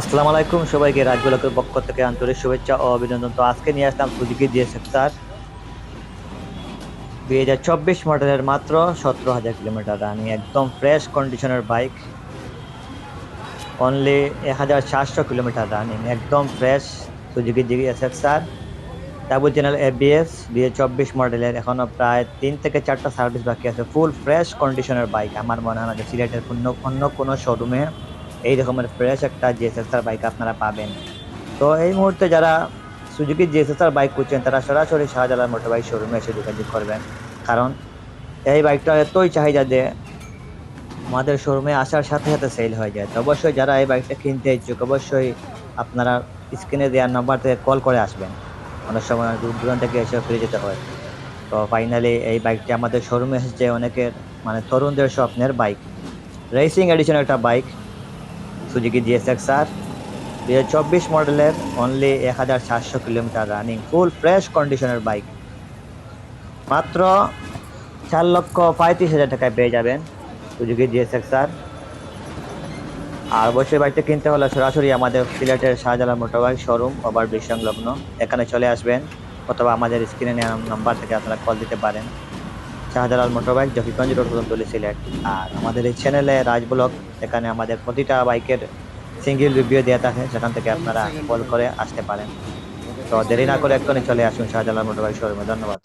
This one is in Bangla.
আসসালামু আলাইকুম সবাইকে রাজগুলাকের পক্ষ থেকে আন্তরিক শুভেচ্ছা ও অভিনন্দন। তো আজকে নিয়ে আসলাম সুজুকি জিএসএক্সআর 2024 মডেলের, মাত্র 17,000 কিলোমিটার রানিং, একদম ফ্রেশ কন্ডিশনের বাইক। অনলি 1,700 কিলোমিটার রানিং, একদম fresh Suzuki GSX-R double channel ABS 2024 মডেলের। এখনো প্রায় 3 থেকে 4টা সার্ভিস বাকি আছে। ফুল ফ্রেশ কন্ডিশনের বাইক। আমার মনে হয় না যে সিলেটের অন্য কোনো শোরুমে এই রকমের ফ্রেশ একটা জিএসএক্সআর বাইক আপনারা পাবেন। তো এই মুহূর্তে যারা সুজুকি জিএসএক্সআর বাইক খুঁজছেন তারা সরাসরি শাহজালাল মোটরবাইক শোরুমে এসে যোগাযোগ করবেন। কারণ এই বাইকটা এতই চাহিদা যে আমাদের শোরুমে আসার সাথে সাথে সেল হয়ে যায়। তো অবশ্যই যারা এই বাইকটা কিনতে ইচ্ছুক, অবশ্যই আপনারা স্ক্রিনে দেওয়ার নাম্বার থেকে কল করে আসবেন। অনেক সময় দূর দূরান্ত থেকে এসে ফিরে যেতে হয়। তো ফাইনালি এই বাইকটি আমাদের শোরুমে এসেছে অনেকের, মানে তরুণদের স্বপ্নের বাইক, রেসিং এডিশন একটা বাইক, সুজুকি জিএসএক্সআর 2024 মডেলের, only 1,700 kilometre running, full fresh কন্ডিশনের বাইক। মাত্র 4,35,000 টাকায় পেয়ে যাবেন সুজুকি জিএসএক্সআর। আর অবশ্যই বাইকটা কিনতে হলে সরাসরি আমাদের সিলেটের শাহজালাল মোটরবাইক শোরুম ওভারব্রিজ সংলগ্ন এখানে চলে আসবেন, অথবা আমাদের স্ক্রিনে নেওয়া নাম্বার থেকে আপনারা কল দিতে পারেন। Shahjalal motorbike, Zakiganj road, Kadamtali, Sylhet. আর আমাদের এই চ্যানেলে রাজ ব্লগ, এখানে আমাদের প্রতিটা বাইকের সিঙ্গেল রিভিউ দেওয়া থাকে, সেখান থেকে আপনারা কল করে আসতে পারেন। তো দেরি না করে এক্ষুনি চলে আসুন শাহজালাল মোটরবাইক শোরুমে। ধন্যবাদ।